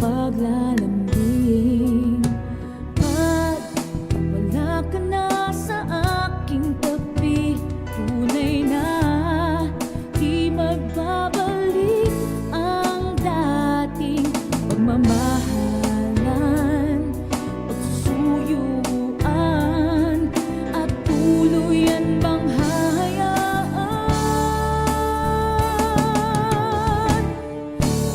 paglalambing. Pag wala ka na sa aking tabi, tunay na di magbabalik ang dating pagmamahalan, pagsusuyuan, at tuluyan bang hahayaan.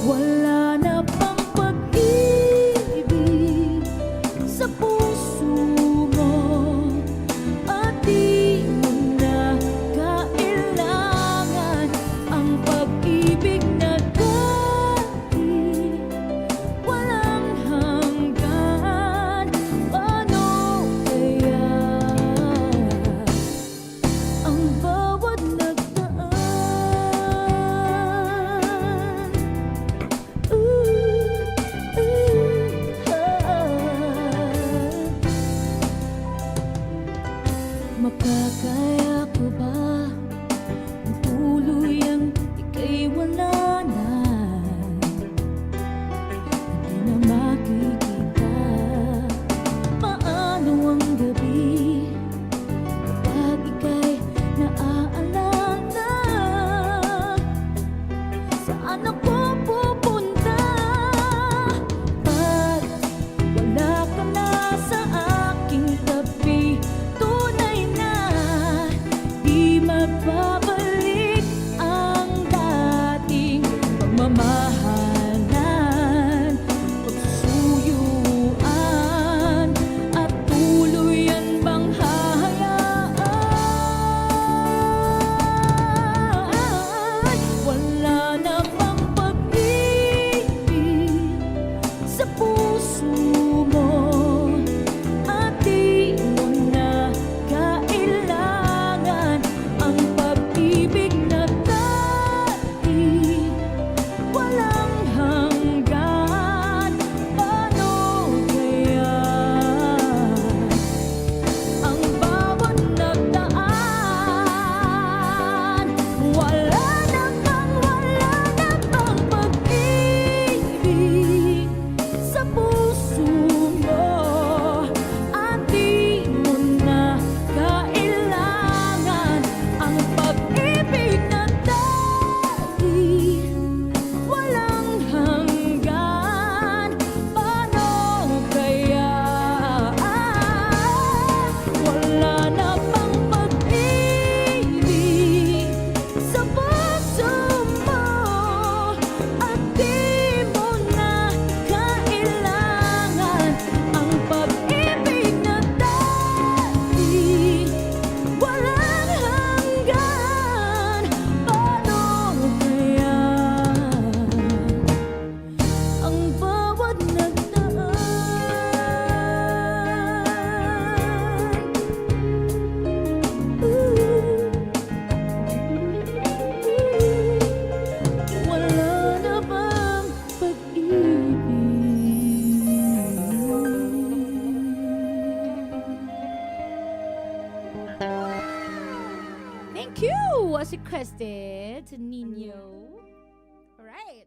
Wala na bang pag-ibig sa puso mo, at di mo na kailangan ang pag-ibig na dati walang hanggan. Paano kaya ang bawat nagdaan? Makakaya ko ba ang tuluyang ika'y wala na? Hindi na makikita. Paano ang gabi kapag ika'y naaalala? Saan ako pupunta pag wala ka na sa aking tabi? Tunay na di magbabalik ang dating pagmamahalan, pagsusuyuan, at tuluyan bang hahayaan. Wala na bang pag-ibig sa puso mo, at di mo na kailangan ang pag-ibig na dati walang hanggan. Paano kaya ang bawat nagdaan? Wala na bang pag-ibig sa puso mo, at di mo na kailangan ang pag-ibig na dati walang hanggan. Paano kaya wala na bang pag-ibig sa puso mo, at di mo na kailangan ang pag-ibig na dati walang hanggan? Paano kaya ang bawat nagdaan? Wala na bang pag-ibig? Thank you! Was requested to Nino. Alright.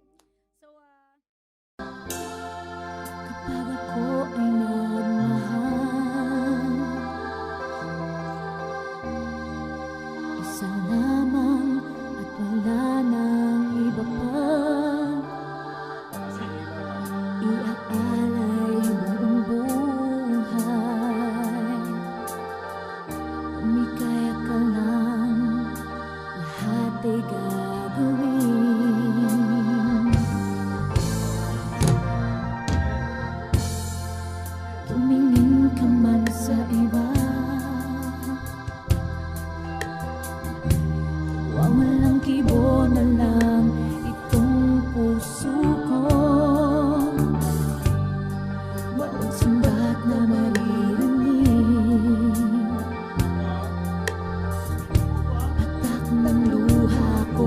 So, Kapag ako ay nagmahal, isa lamang at wala nang iba pa, iaalay buong buhay. Umikaya ka lang, lahat ay gagawin. Tumingin ka man sa iba, walang kibo na lang itong puso ko. Walang sumbat na maririnig, patak ng luha ko,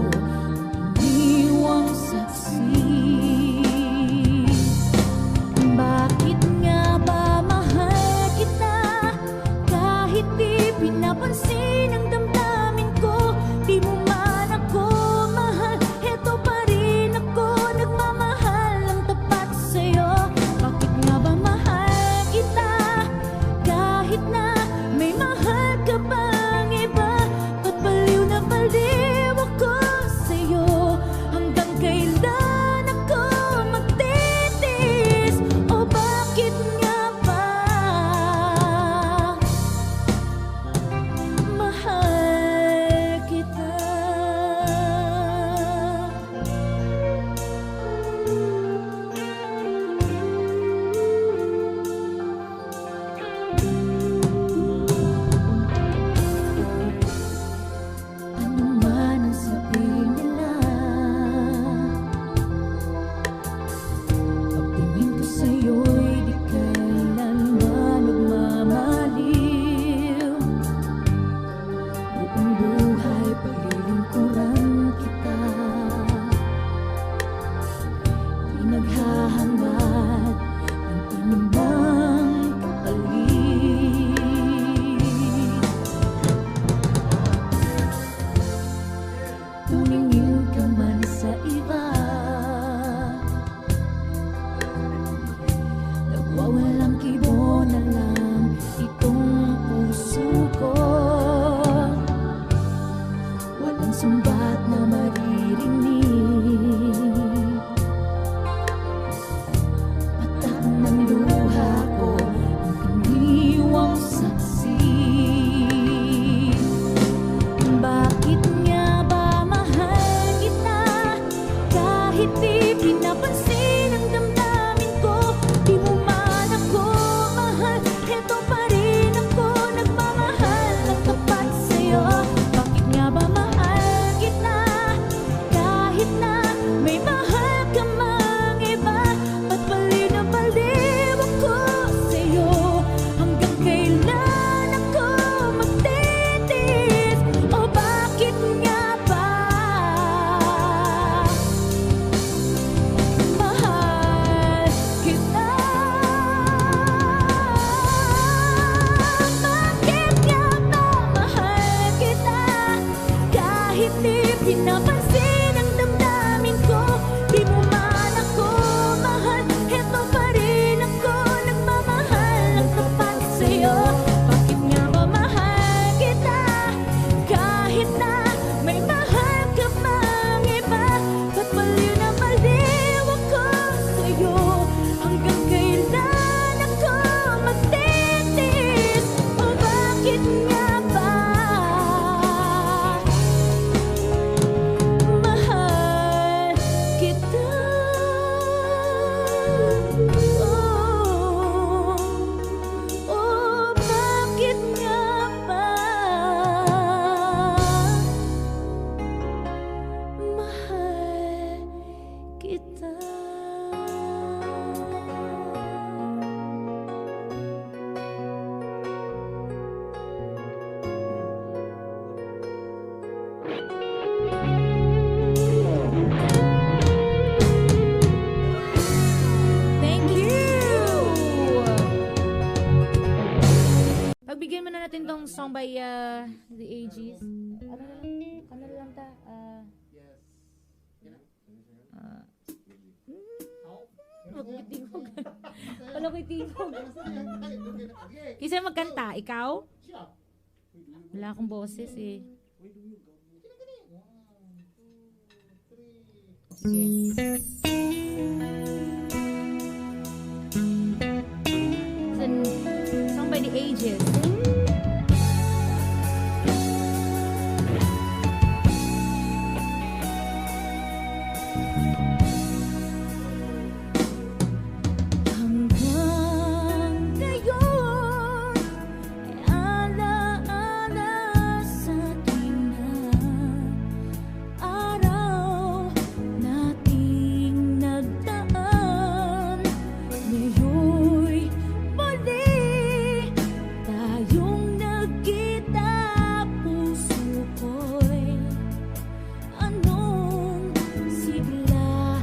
kita. Thank you! Pagbigyan mo na natin tong song by The Aegis. Ano na lang ta? Magbitingog. Wala ko'y tingog. Kisa magkanta, ikaw? Wala akong boses eh. Sige. Song by The Aegis. Hanggang ngayon ay alaala sa akin na araw nating nagdaan. Ngayon'y muli tayong nagkita. Puso ko'y anong sigla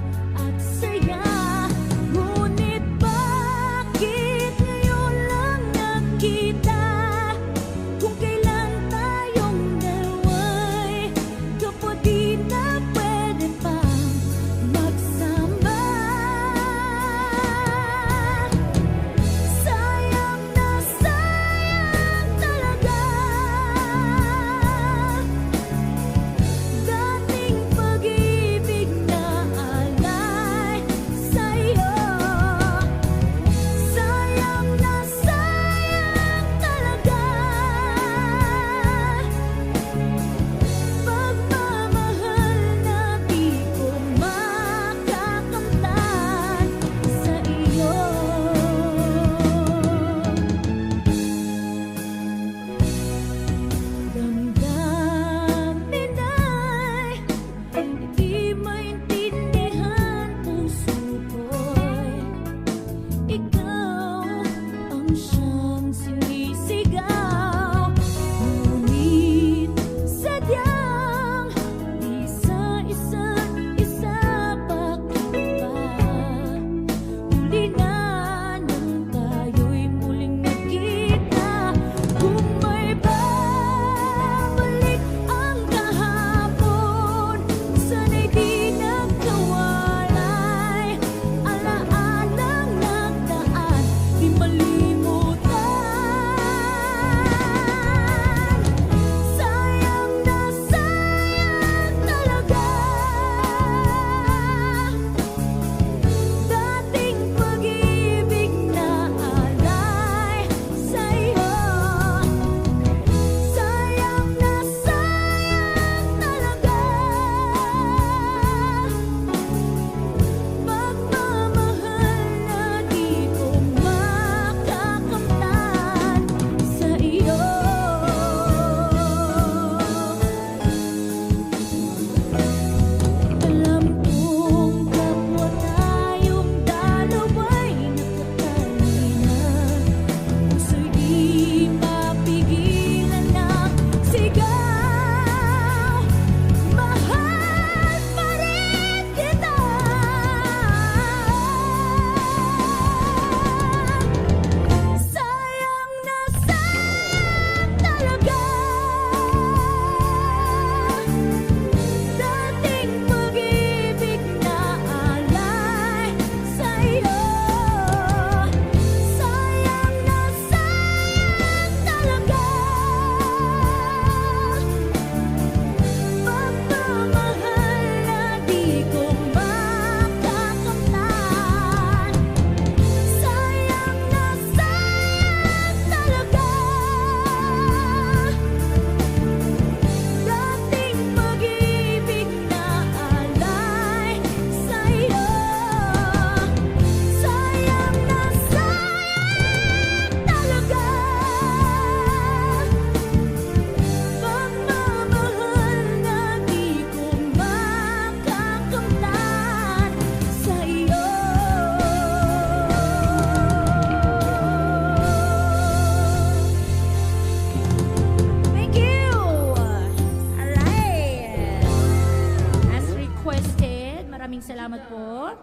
maraming salamat po.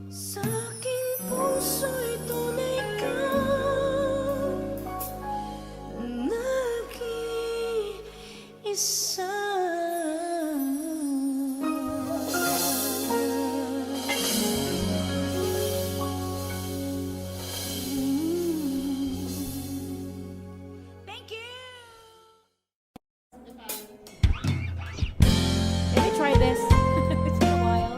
Sa aking puso'y tunay kang nag-iisa. Thank you! Let me try this. It's been a while.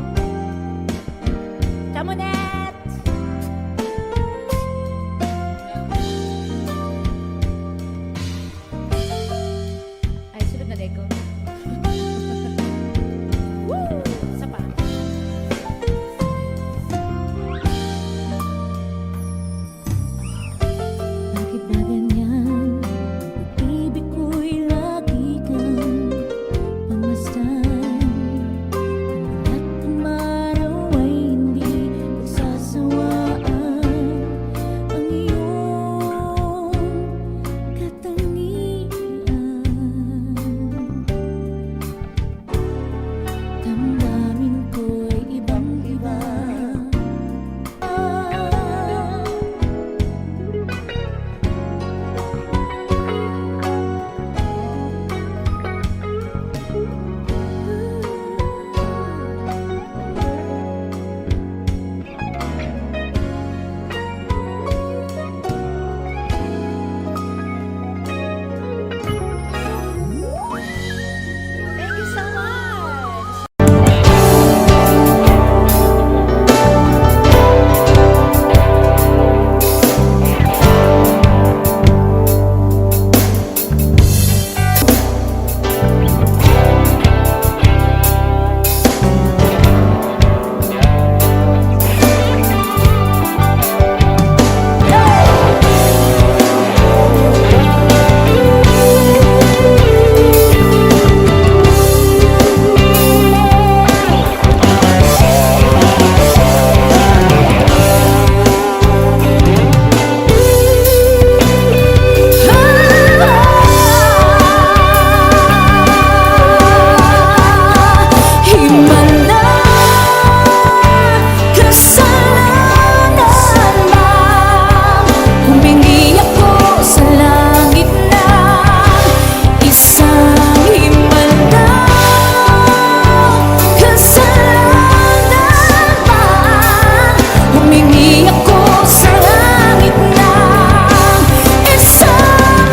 Kamunet! Ay, sunod na deko. Woo! Isa pa. Bakit ba ganyan? Ibig ko'y lagi kang pamasdan. At umaraw ay hindi pagsasawaan ang iyong katangian. Damdamin ko'y ibang-iba. Thank you so much! Himala, kasalanan lang. Humingi ako sa langit na isang himala, kasalanan lang. Humingi ako sa langit na isang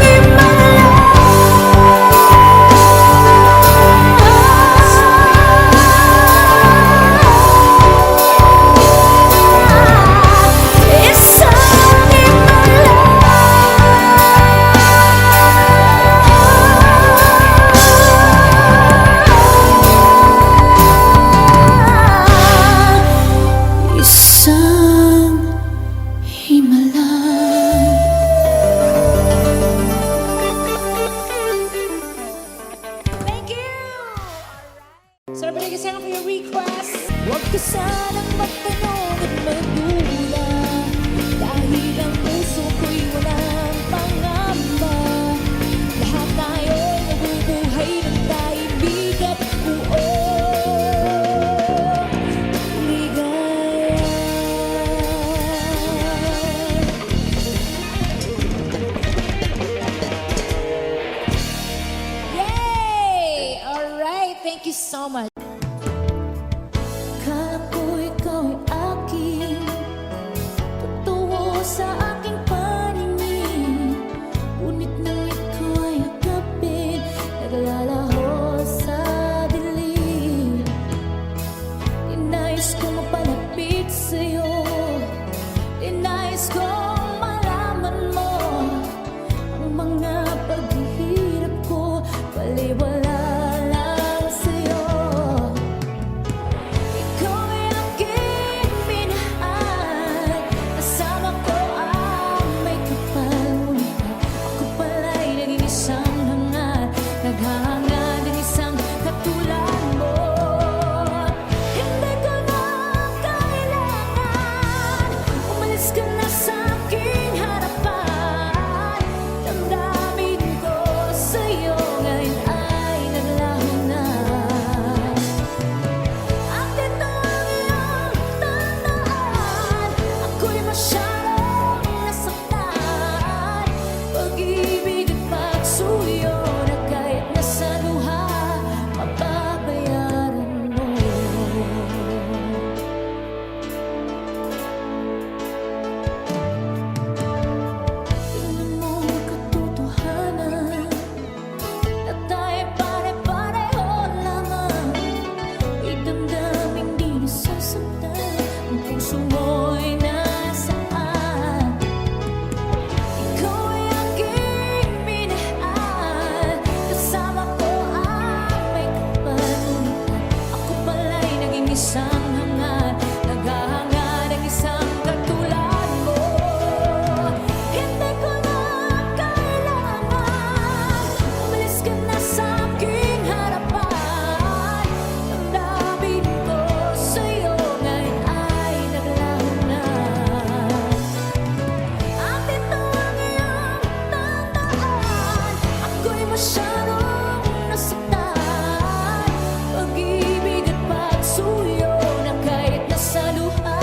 isang himala. Thank you! So, everybody can sing for your request. Huwag ka sanang magtanong at magduda, dahil ang puso ko'y walang pangamba. Lahat tayo'y nabubuhay ng daigdig at buong ligaya. Yay! Alright, thank you so much. Akala ko ikaw ay aking, totoo sa aking paningin. isang hangat, naghahanga ng isang katulad mo. Hindi ko na kailangan, umalis ka na sa aking harapan. Ang damdamin ko sa'yo ngayon ay naglaho na. At ito ang iyong tandaan, ako'y masyadong nasaktan. Pag-ibig at pagsuyo na kahit nasa luha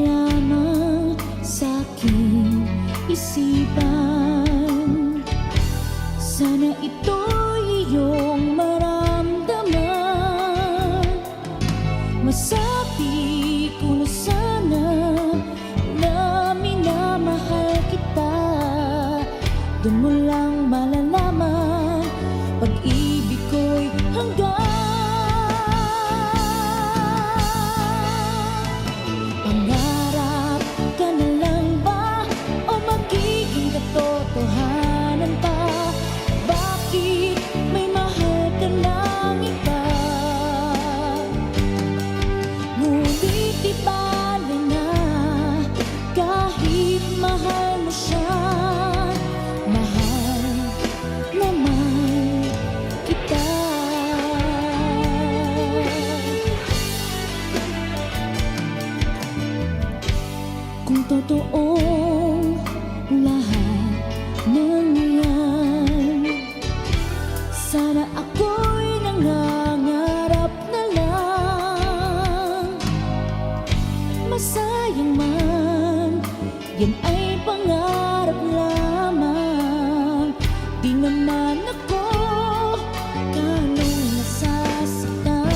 lamang sa'king isipan. Sana ito'y iyong maramdaman. Masabi ko na sana na minamahal kita. Doon mo lang malalaman pag-ibig ko'y hanggang. Pangarap ka na lang ba o magiging katotohanan pa? Bakit may mahal ka ng iba? Ngunit di bale na kahit mahal mo siya. Mahal naman kita. Kung totoong lahat ng yan, sana ako'y nangangarap na lang. Masayang man, yan ay pangarap lamang. Di naman ako ganong nasasaktan.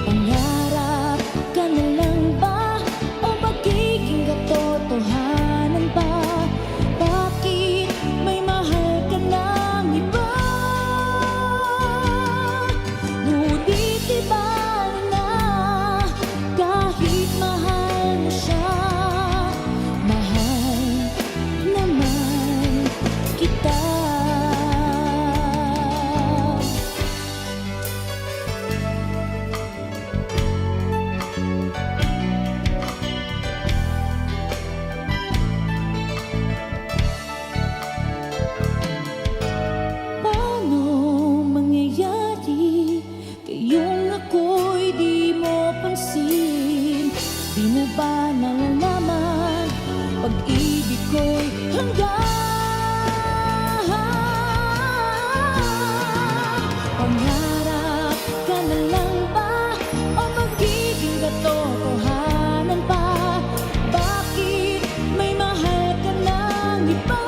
Pangarap ka na lang ba o magiging katotohanan pa? Bakit may mahal ka ng iba? Ngunit di bale na kahit mahal mo siya. Mahal naman kita. Paano mangyayari kayong ako'y di mo pansin? Di mo ba nalalaman pag-ibig ko'y hanggang? Pangarap ka na lang ba o magiging katotohanan pa? Bakit may mahal ka ng iba?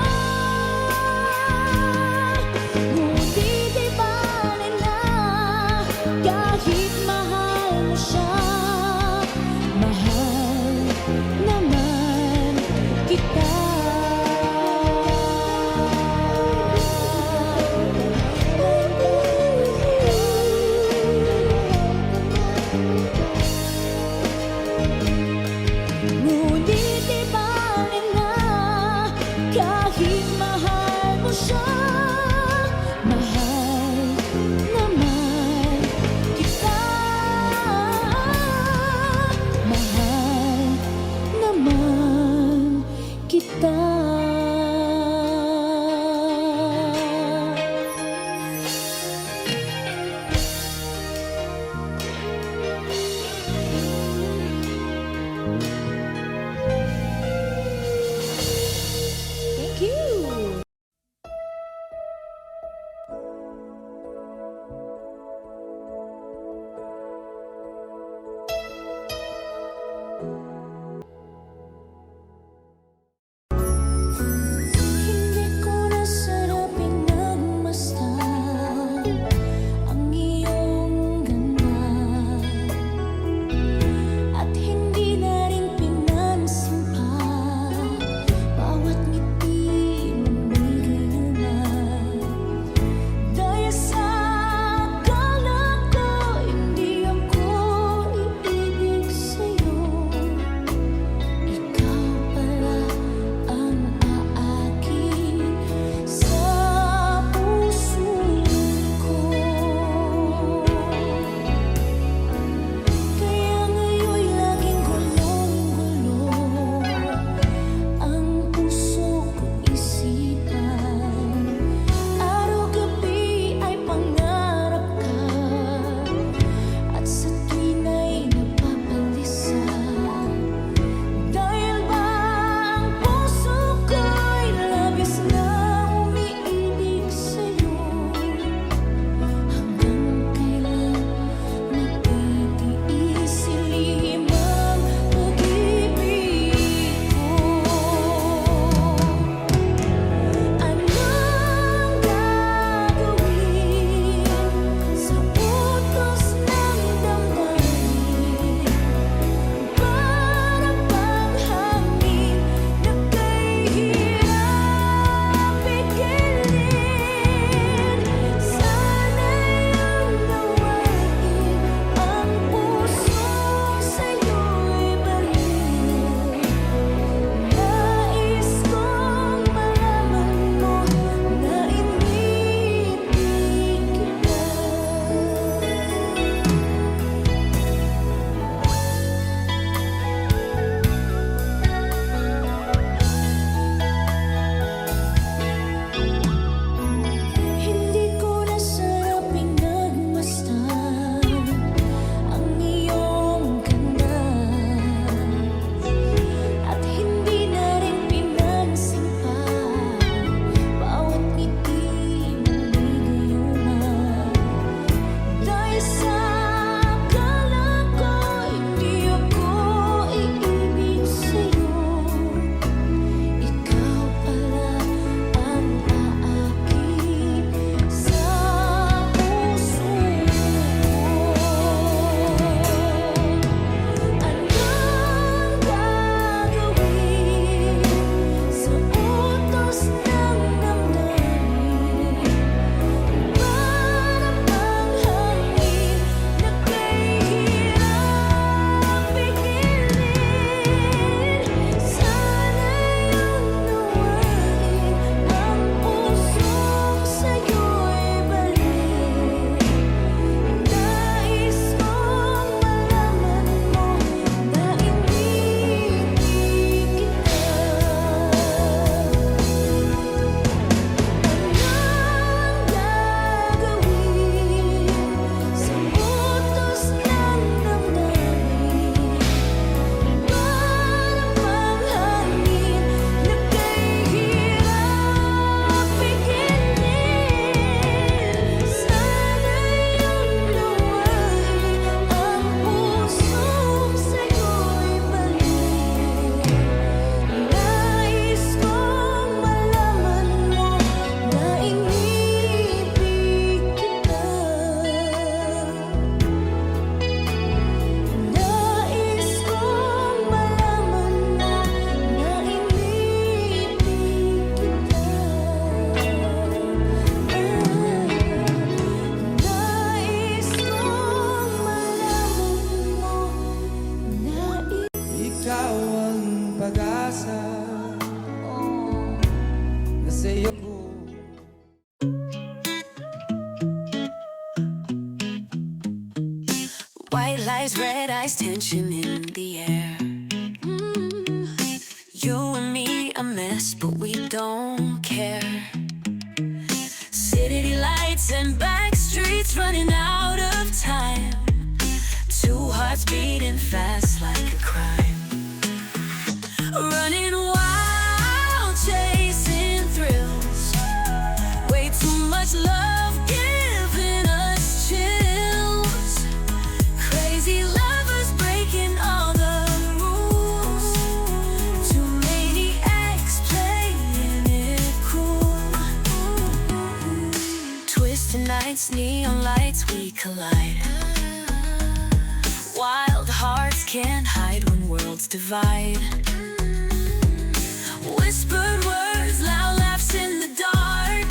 Ngunit di bale na kahit mahal mo siya. Mahal naman kita. Ngunit di bale na kahit mahal mo siya. Mahal naman kita. White lights, red eyes, tension in the air. You and me a mess, but we don't care. City lights and back streets running out of time. Two hearts beating fast like a crime. Running wild, chasing thrills. Way too much love giving us chills. Crazy lovers breaking all the rules. Two maniacs playing it cool. Twisted nights, neon lights, we collide. Wild hearts can't hide when worlds divide. Whispered words, loud laughs in the dark.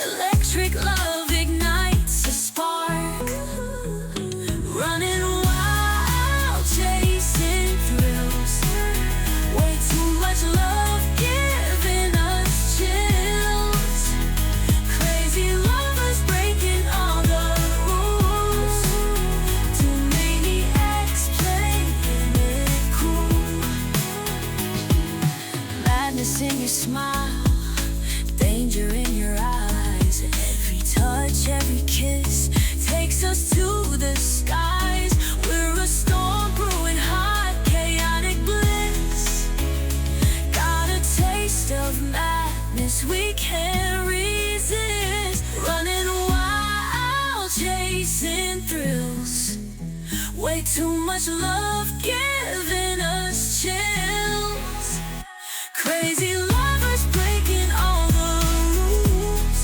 Electric love ignites a spark. Running wild, chasing thrills. Way too much love giving us chills. Crazy lovers breaking all the rules. Two maniacs playing it cool. Madness in your smile, danger in your eyes. Every touch, every kiss takes us to the skies. We're a storm brewing hot, chaotic bliss. Got a taste of madness we can't resist. Running wild, chasing thrills. Way too much love giving us chills. Crazy lovers breaking all the rules.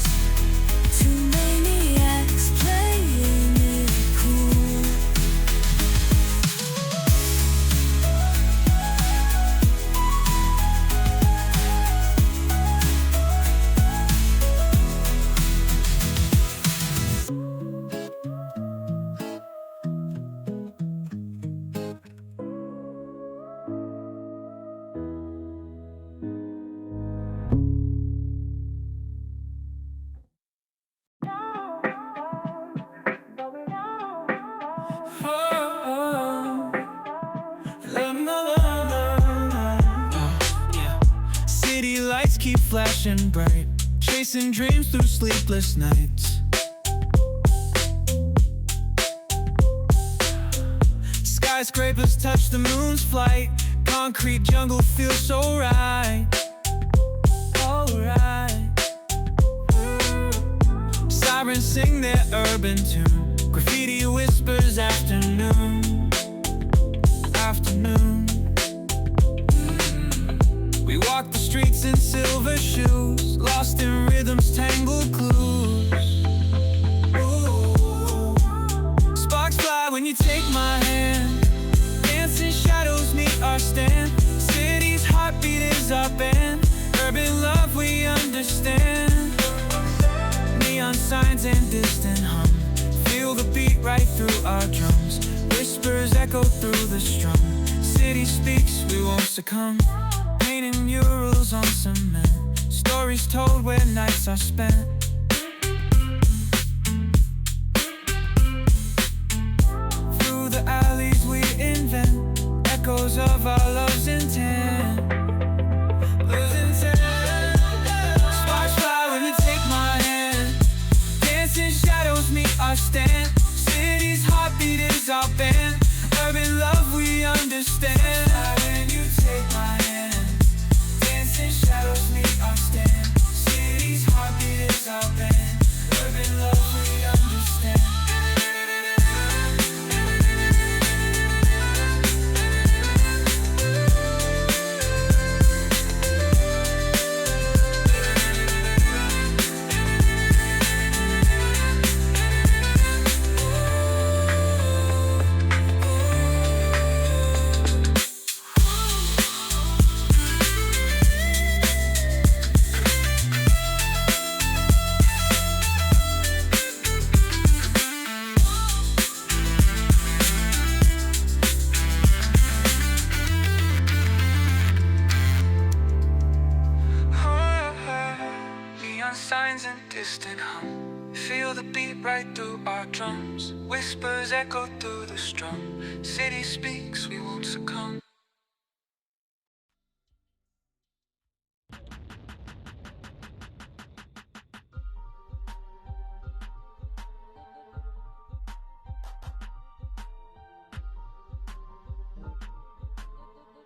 Two maniacs playing it cool. City lights keep flashing bright, chasing dreams through sleepless nights. Skyscrapers touch the moon's flight, concrete jungle feels so right. Alright. Sirens sing their urban tune, graffiti whispers afternoon. Afternoon. We walk the streets in silver shoes, lost in rhythm's tangled clues. Ooh. Sparks fly when you take my hand, dancing shadows meet our stand. City's heartbeat is our band, urban love we understand. Neon signs and distant hum, feel the beat right through our drums. Whispers echo through the strum, city speaks, we won't succumb. Painting murals on cement, stories told where nights are spent. Through the alleys we invent, echoes of our love's intent. Love's intent. Sparks fly when you take my hand, dancing shadows meet our stand. City's heartbeat is our band, urban love we understand. When you take my hand, dancing shadows meet our stand. City's heartbeat is our band, urban love we understand. Signs and distant hum, Feel the beat right through our drums. Whispers echo through the strum. City speaks, we won't succumb.